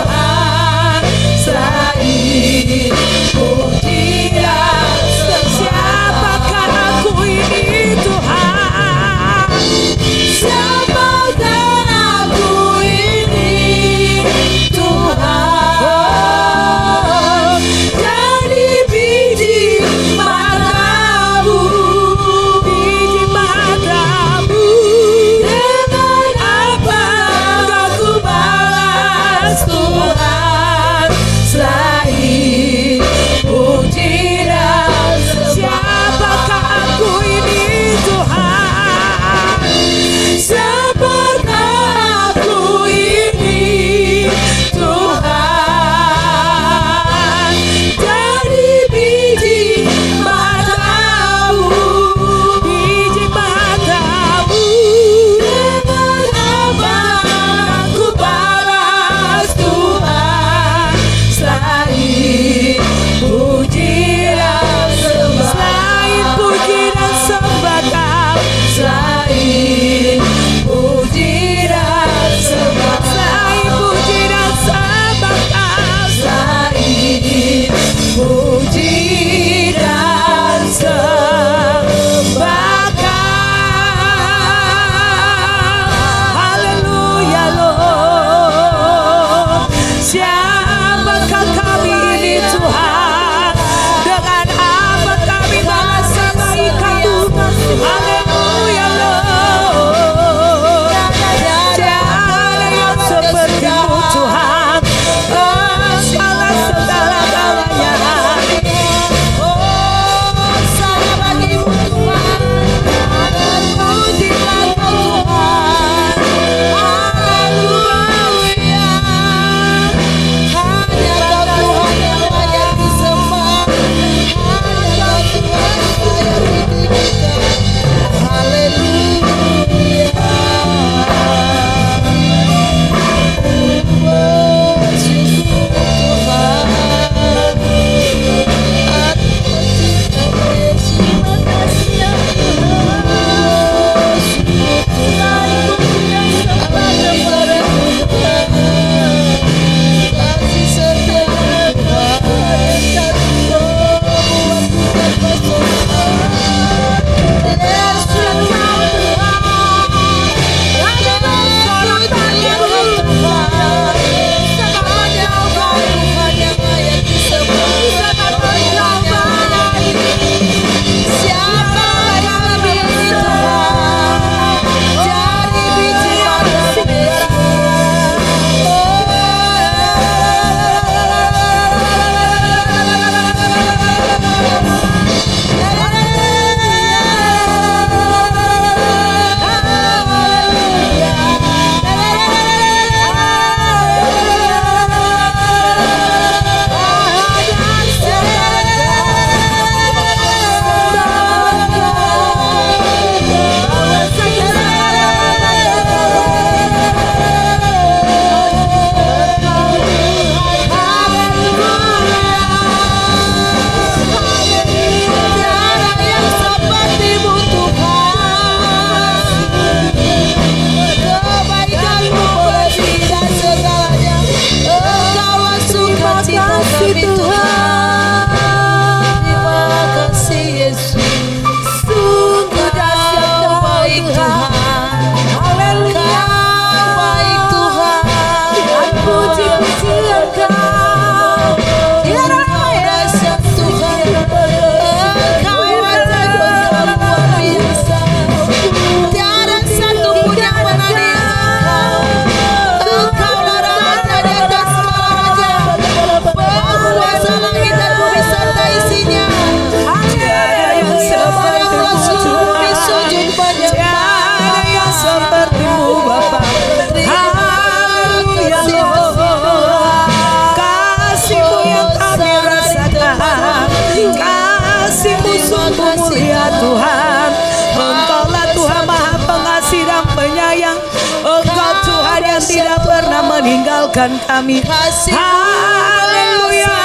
meninggalkan kami. Haleluya.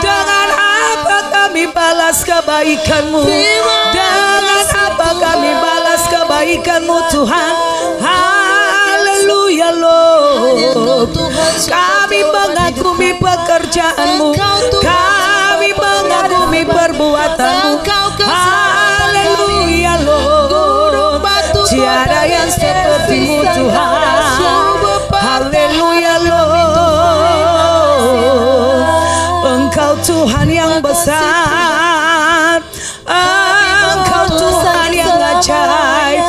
Dengan apa kami balas kebaikan-Mu? Dengan apa kami balas kebaikan-Mu Tuhan? Haleluya Lord. Kami mengagumi pekerjaan-Mu, kami mengagumi perbuatan-Mu. Haleluya Lord. Tiada yang seperti-Mu Tuhan. Haleluya Lord. Engkau Tuhan yang besar, Engkau Tuhan yang ajaib,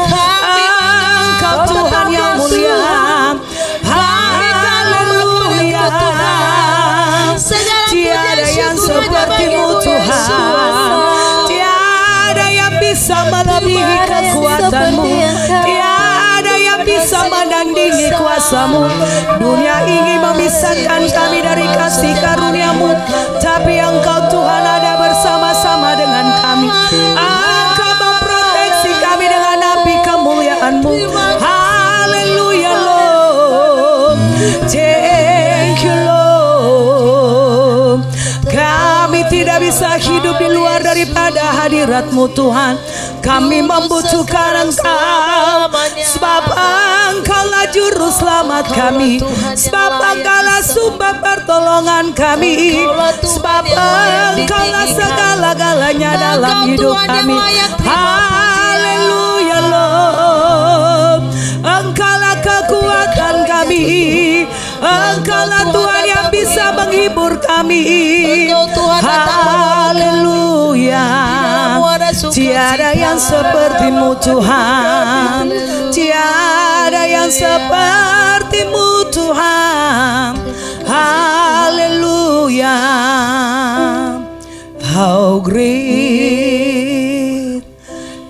Engkau Tuhan yang mulia. Haleluya. Tiada yang seperti-Mu Tuhan. Tiada yang bisa melebihi kekuatan-Mu. Tiada yang bisa menandingi kuasa-Mu. Dunia ingin memisahkan kami dari kasih karunia-Mu, tapi Engkau Tuhan ada bersama-sama dengan kami. Engkau memproteksi kami dengan api kemuliaan-Mu. Haleluya Lord. Thank you Lord. Kami tidak bisa hidup di luar daripada hadirat-Mu Tuhan. Kami membutuhkan Engkau, sebab Engkaulah juru selamat kami, sebab Engkaulah sumber pertolongan kami, sebab Engkaulah segala-galanya dalam hidup kami. Haleluya Lord. Engkaulah kekuatan kami, Engkaulah Tuhan yang bisa menghibur kami. Haleluya. Tiada yang seperti-Mu Tuhan. Tiada yang seperti-Mu Tuhan. Haleluya. How great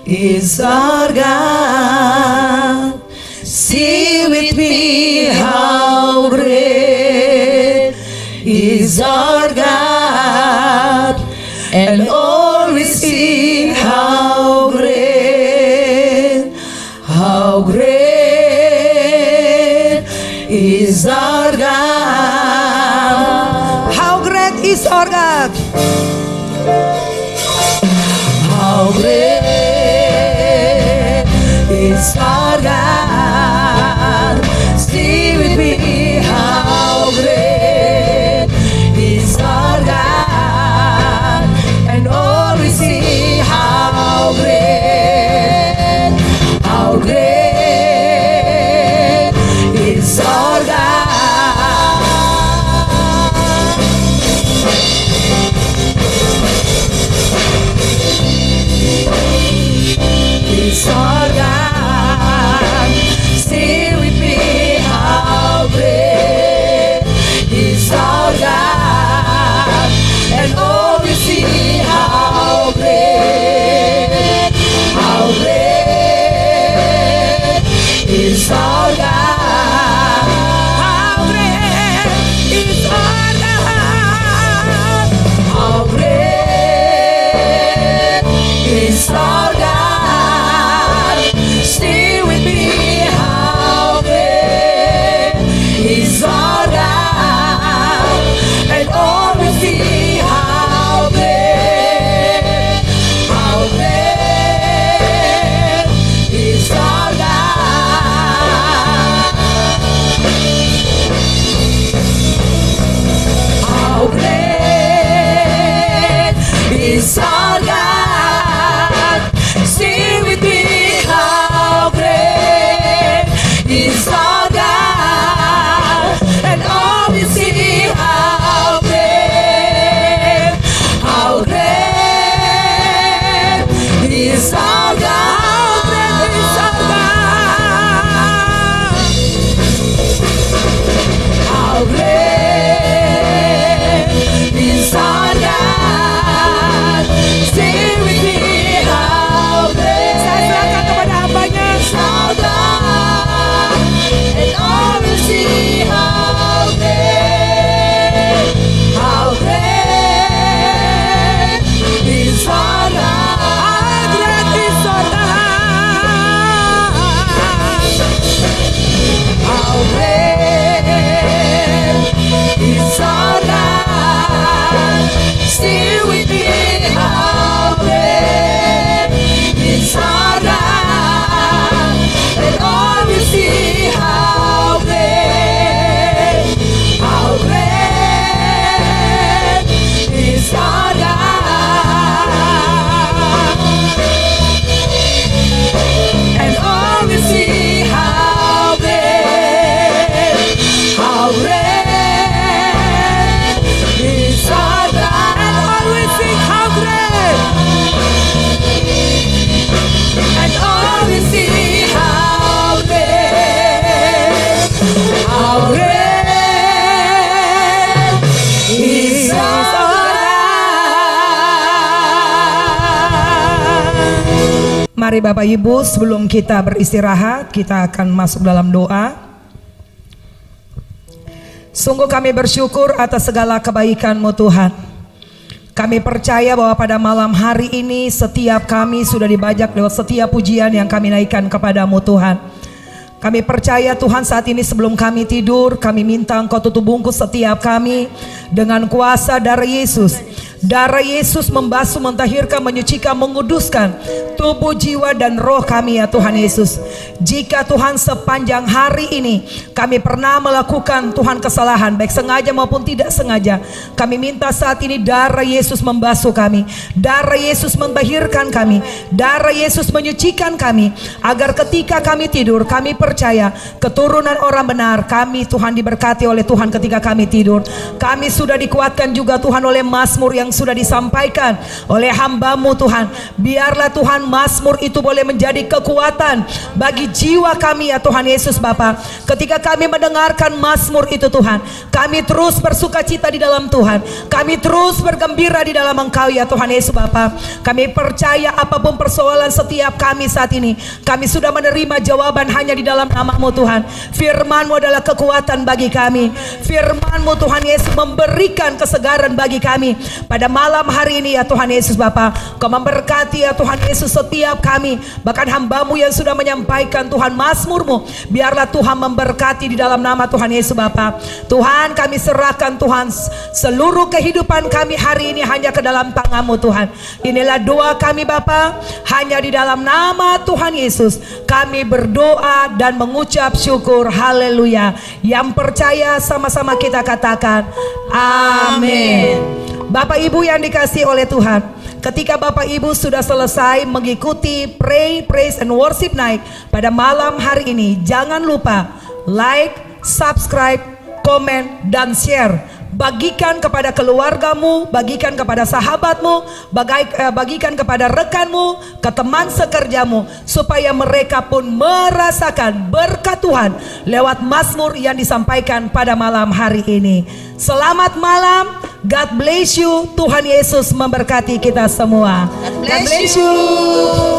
is our God. Sing with me, how great is our God. And all we sing, how great is our God. How great is our God. How great is our God. Sing with me, how great is our God. And all we see, how great is our God. Is our God. Stay with me, how great is our God. And all we see, how great is our God. How great is our God. How great is our God. Stay with me, how great is our God. And all we see, how great is our God. How great is our God. Mari Bapak Ibu, sebelum kita beristirahat, kita akan masuk dalam doa. Sungguh kami bersyukur atas segala kebaikan-Mu Tuhan. Kami percaya bahwa pada malam hari ini setiap kami sudah dibajak lewat setiap pujian yang kami naikkan kepadamu Tuhan. Kami percaya Tuhan saat ini sebelum kami tidur, kami minta Engkau tutup bungkus setiap kami dengan kuasa darah Yesus. Darah Yesus membasuh, mentahirkan, menyucikan, menguduskan tubuh, jiwa, dan roh kami ya Tuhan Yesus. Jika Tuhan sepanjang hari ini kami pernah melakukan Tuhan kesalahan, baik sengaja maupun tidak sengaja, kami minta saat ini darah Yesus membasuh kami, darah Yesus mentahirkan kami, darah Yesus menyucikan kami, agar ketika kami tidur, kami percaya keturunan orang benar kami Tuhan diberkati oleh Tuhan ketika kami tidur. Kami sudah dikuatkan juga Tuhan oleh Mazmur yang sudah disampaikan oleh hamba-Mu Tuhan. Biarlah Tuhan Mazmur itu boleh menjadi kekuatan bagi jiwa kami ya Tuhan Yesus Bapa. Ketika kami mendengarkan Mazmur itu Tuhan, kami terus bersuka cita di dalam Tuhan, kami terus bergembira di dalam Engkau ya Tuhan Yesus Bapa. Kami percaya apapun persoalan setiap kami saat ini, kami sudah menerima jawaban hanya di dalam nama-Mu Tuhan. Firman-Mu adalah kekuatan bagi kami. Firman-Mu Tuhan Yesus memberikan kesegaran bagi kami. Pada malam hari ini ya Tuhan Yesus Bapa, Kau memberkati ya Tuhan Yesus setiap kami, bahkan hamba-Mu yang sudah menyampaikan Tuhan Mazmur-Mu, biarlah Tuhan memberkati di dalam nama Tuhan Yesus Bapa. Tuhan, kami serahkan Tuhan seluruh kehidupan kami hari ini hanya ke dalam tangan-Mu Tuhan. Inilah doa kami Bapa, hanya di dalam nama Tuhan Yesus kami berdoa dan mengucap syukur. Haleluya. Yang percaya sama-sama kita katakan amin. Bapak Ibu yang dikasihi oleh Tuhan, ketika Bapak Ibu sudah selesai mengikuti Pray, Praise and Worship Night pada malam hari ini, jangan lupa like, subscribe, komen, dan share. Bagikan kepada keluargamu, bagikan kepada sahabatmu, bagikan kepada rekanmu, ke teman sekerjamu, supaya mereka pun merasakan berkat Tuhan lewat Mazmur yang disampaikan pada malam hari ini. Selamat malam, God bless you. Tuhan Yesus memberkati kita semua. God bless you.